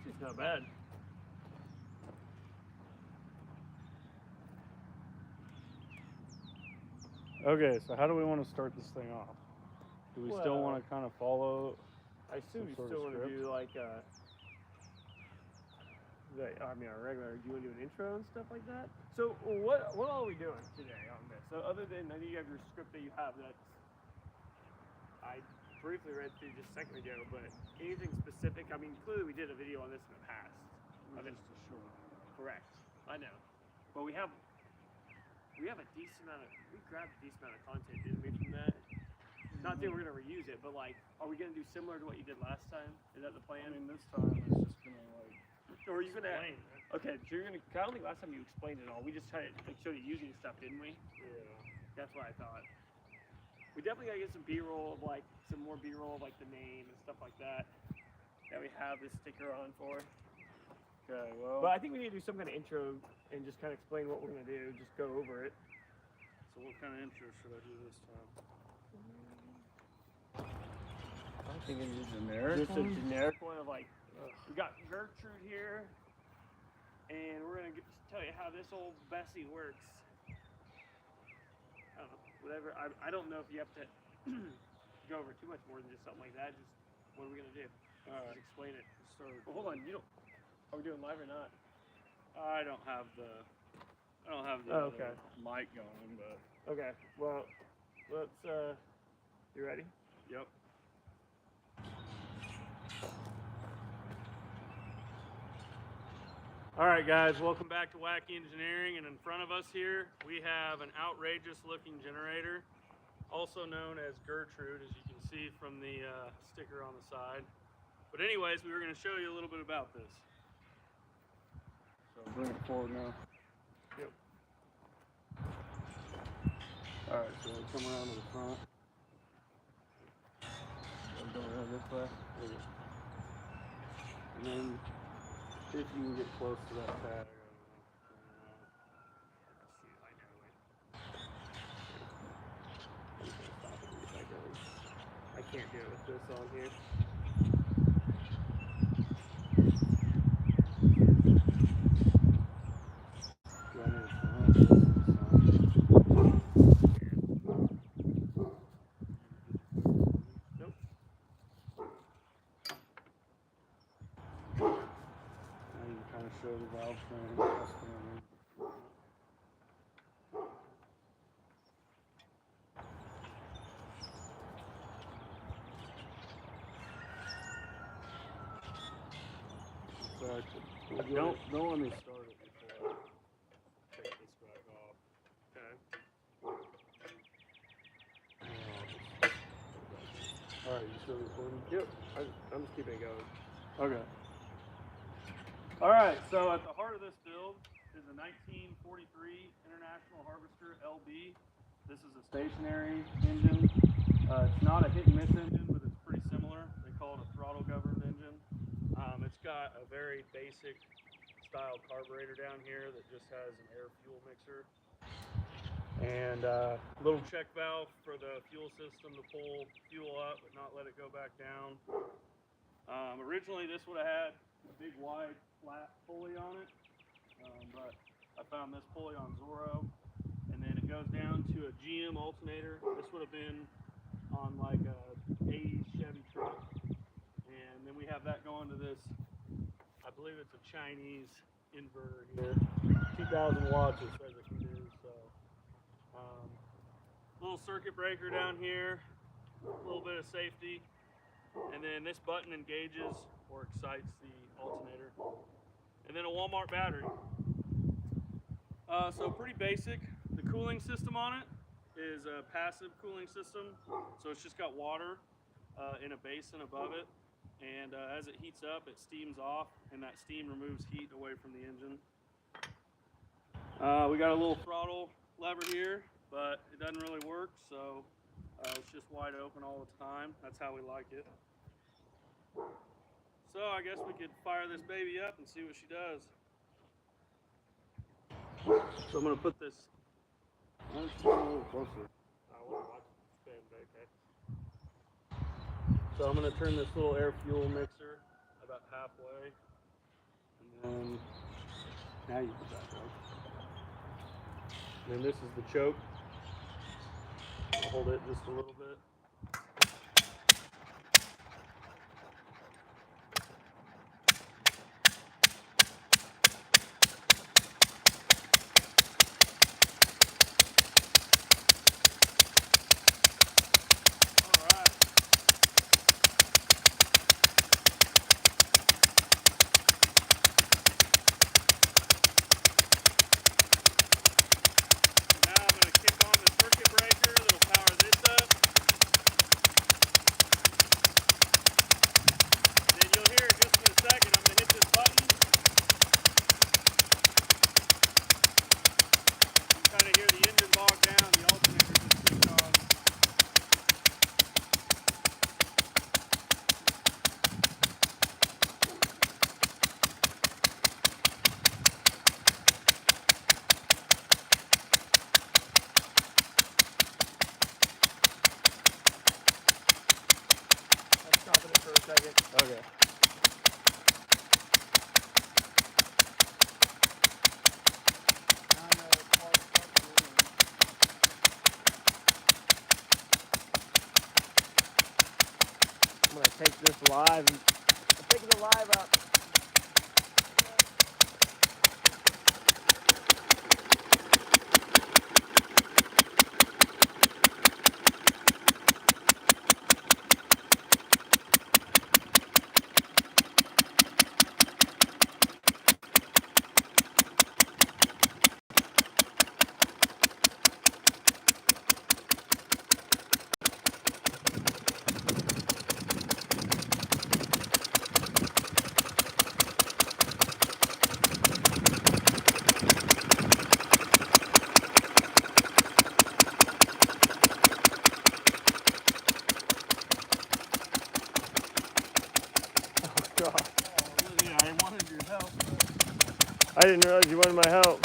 It's not bad. Okay, so how do we want to start this thing off? Do we still want to kind of follow? I assume you still want to do like our regular. Do you want to do an intro and stuff like that? So what all are we doing today on this? So other than I know you have your script that you have that's I briefly read through just a second ago, but anything specific? I mean, clearly we did a video on this in the past. Just a short. Correct. I know, but we have a decent amount of we grabbed a decent amount of content, didn't we, from that? Not saying we're gonna reuse it, but like, are we gonna do similar to what you did last time? Is that the plan? I mean, this time it's just gonna like. Or are you gonna? Explain. Okay, so you're gonna. I don't think last time you explained it all. We just tried to like, show you using stuff, didn't we? Yeah. That's what I thought. We definitely gotta get some B-roll of like some more B-roll of like the name and stuff like that that we have this sticker on for. Okay, well. But I think we need to do some kind of intro and just kind of explain what we're gonna do. Just go over it. So what kind of intro should I do this time? I think it's a generic just one? a generic one of like, we got Gertrude here, and we're gonna just tell you how this old Bessie works. I don't know, whatever. I don't know if you have to go over too much more than just something like that. Just what are we gonna do? All right. Just explain it. Start. Well, hold on. You don't. Are we doing live or not? I don't have the Okay. mic going, but. Okay. Well, let's. You ready? Yep. All right, guys, welcome back to Wacky Engineering, and in front of us here we have an outrageous looking generator, also known as Gertrude, as you can see from the sticker on the side. But anyways, we were going to show you a little bit about this. So bring it forward now. Yep. All right, so we'll come around to the front. Go around this way. And then see if you can get close to that pad. I can't do it with this on here. Nope. Now you can kind of show the valve frame. Don't let me start it before I take this back off. Okay. Alright, you still recording? Yep. I'm just keeping it going. Okay. Alright, so at the heart of this build is a 1943 International Harvester LB. This is a stationary engine. It's not a hit and miss engine, but it's pretty similar. They call it a throttle governed engine. It's got a very basic style carburetor down here that just has an air fuel mixer. And a little check valve for the fuel system to pull fuel up but not let it go back down. Originally this would have had a big wide flat pulley on it, but I found this pulley on Zorro, and then it goes down to a GM alternator. This would have been on like a 80s Chevy truck, and then we have that going to this, I believe it's a Chinese inverter here, 2,000 watts it says it can do. So little circuit breaker down here, a little bit of safety, and then this button engages or excites the alternator, and then a Walmart battery. So pretty basic. The cooling system on it is a passive cooling system, so it's just got water in a basin above it, and as it heats up it steams off, and that steam removes heat away from the engine. We got a little throttle lever here, but it doesn't really work, so it's just wide open all the time. That's how we like it. So I guess we could fire this baby up and see what she does. So I'm going to put this a little closer. I want to watch it spin, but okay. So I'm going to turn this little air fuel mixer about halfway. And now you can back up. And this is the choke. I'll hold it just a little bit. Okay. I'm gonna take this live. I'm taking the live out. God. Yeah, I wanted your help. I didn't realize you wanted my help.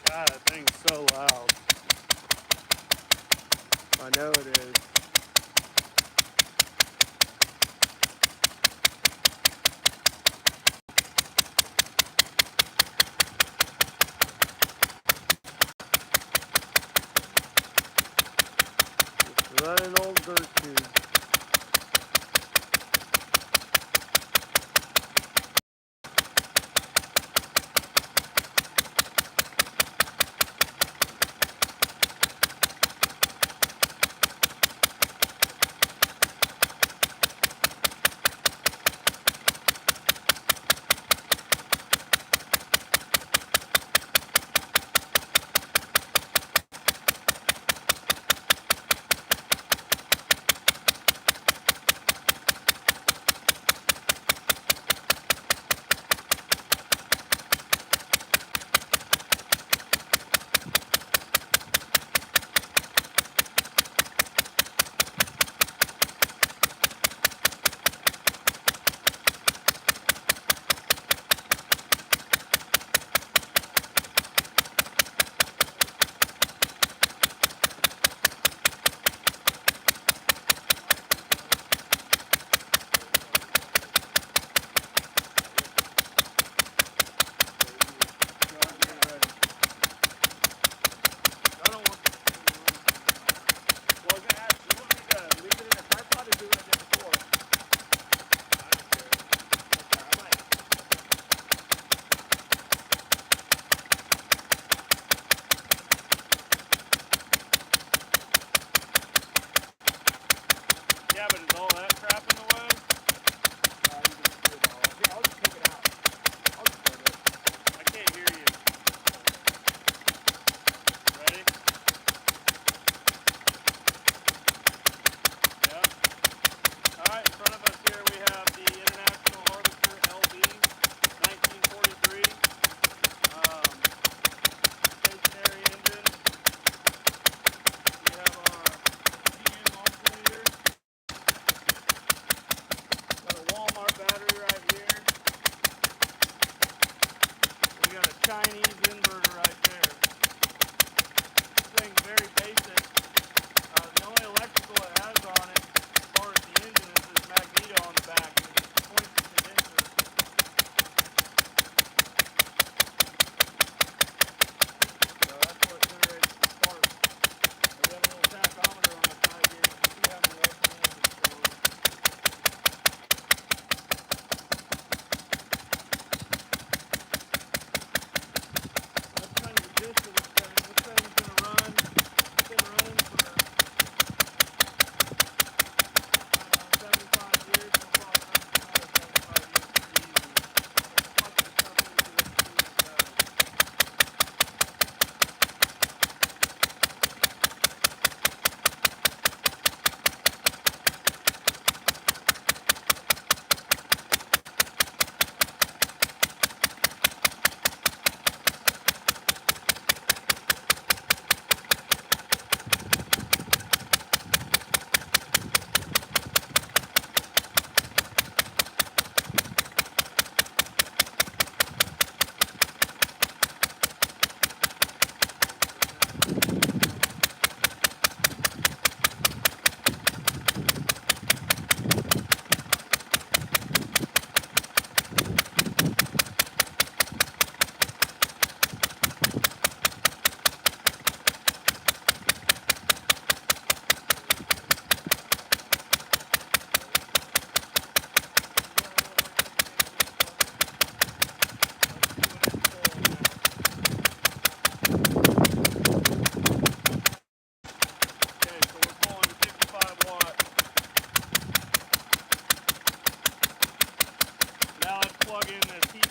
God, that thing's so loud. I know it is.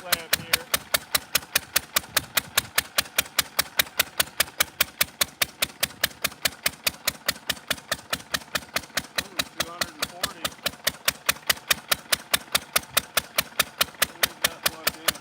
lamp here. Ooh, 240. Leave that plugged in.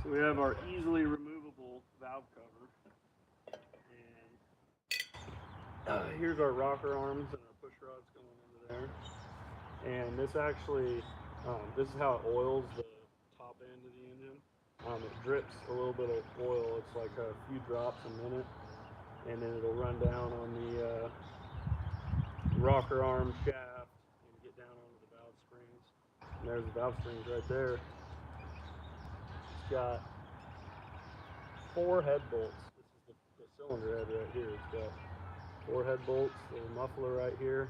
So we have our easily removable valve cover, and here's our rocker arms and our push rods going into there. And this actually, this is how it oils the top end of the engine. It drips a little bit of oil. It's like a few drops a minute, and then it'll run down on the rocker arm shaft and get down onto the valve springs. And there's the valve springs right there. It's got 4 head bolts. This is the cylinder head right here. It's got 4 head bolts, a muffler right here,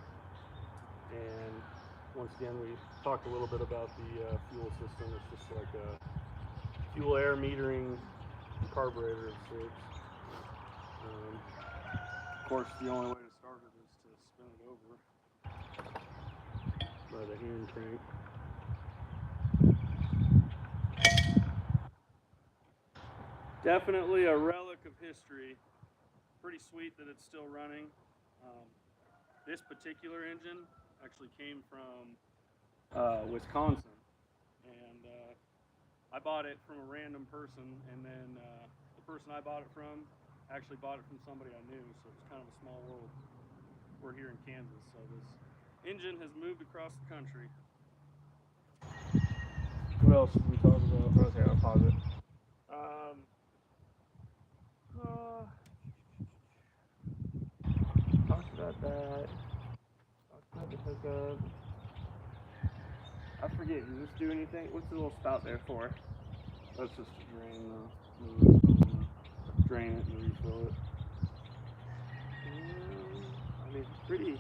and once again we talked a little bit about the fuel system. It's just like a fuel air metering carburetor of sorts. Of course, the only way to start it is to spin it over by the hand crank. Definitely a relic of history. Pretty sweet that it's still running. This particular engine actually came from Wisconsin, and I bought it from a random person, and then the person I bought it from actually bought it from somebody I knew, so it's kind of a small world. We're here in Kansas, so this engine has moved across the country. What else did we talk about? Okay, I'll pause it. Talked about that. Talked about the hookup. I forget, does this do anything? What's the little spout there for? That's just to drain drain it and refill it. I mean, it's pretty.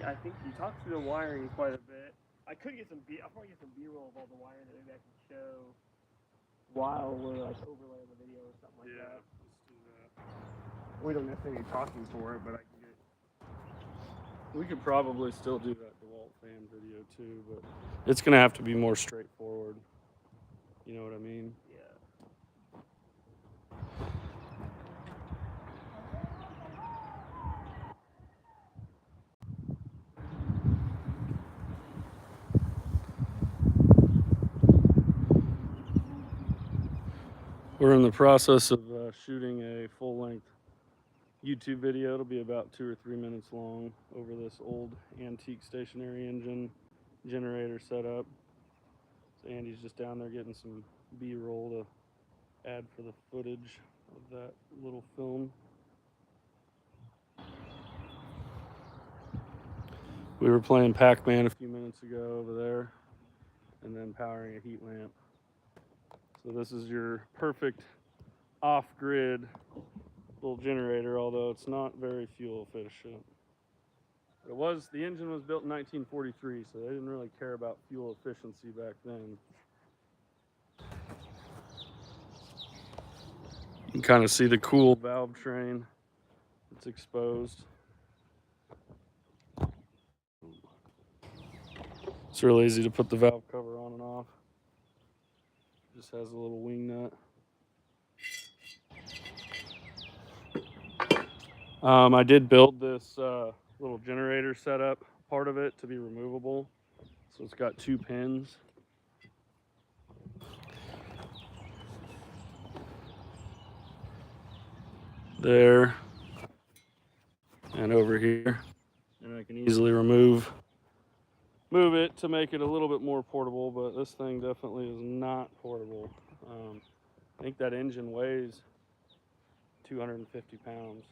I think you talked through the wiring quite a bit. I could get some I'll probably get some B-roll of all the wiring that maybe I can show while we're like overlaying the video or something like that. Let's do that. We don't necessarily need talking for it, but I can get. We could probably still do that DeWalt fan video too, but it's gonna have to be more straightforward. You know what I mean? Yeah. We're in the process of shooting a full-length YouTube video. It'll be about 2 or 3 minutes long over this old antique stationary engine generator setup. So Andy's just down there getting some B-roll to add for the footage of that little film. We were playing Pac-Man a few minutes ago over there, and then powering a heat lamp. So this is your perfect off-grid little generator, although it's not very fuel efficient. The engine was built in 1943, so they didn't really care about fuel efficiency back then. You can kind of see the cool valve train that's exposed. It's real easy to put the valve cover on and off. Just has a little wing nut. I did build this little generator setup, part of it to be removable. So it's got 2 pins. There. And over here. And I can easily move it to make it a little bit more portable, but this thing definitely is not portable. I think that engine weighs 250 pounds.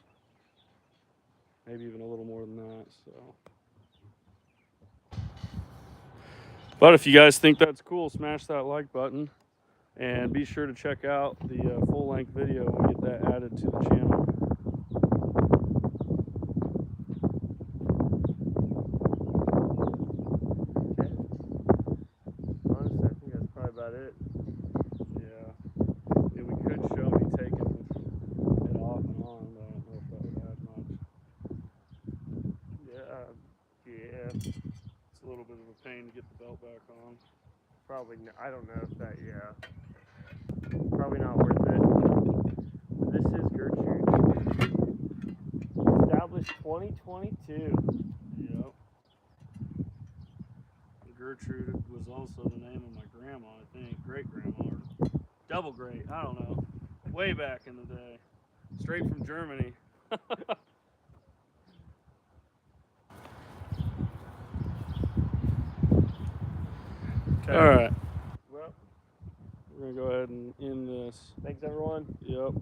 Maybe even a little more than that, so. But if you guys think that's cool, smash that like button. And be sure to check out the full-length video when we get that added to the channel. Honestly, I think that's probably about it. Yeah. We could show me taking it off and on, but I don't know if that would add much. Yeah. It's a little bit of a pain to get the belt back on. Probably. I don't know if that. Yeah. Probably not worth it. This is Gertrude. Established 2022. Yep. Gertrude was also the name of my grandma, I think. Great-grandma. Or double great. I don't know. Way back in the day. Straight from Germany. Okay. All right. Well, We're going to go ahead and end this. thanks everyone. Yep.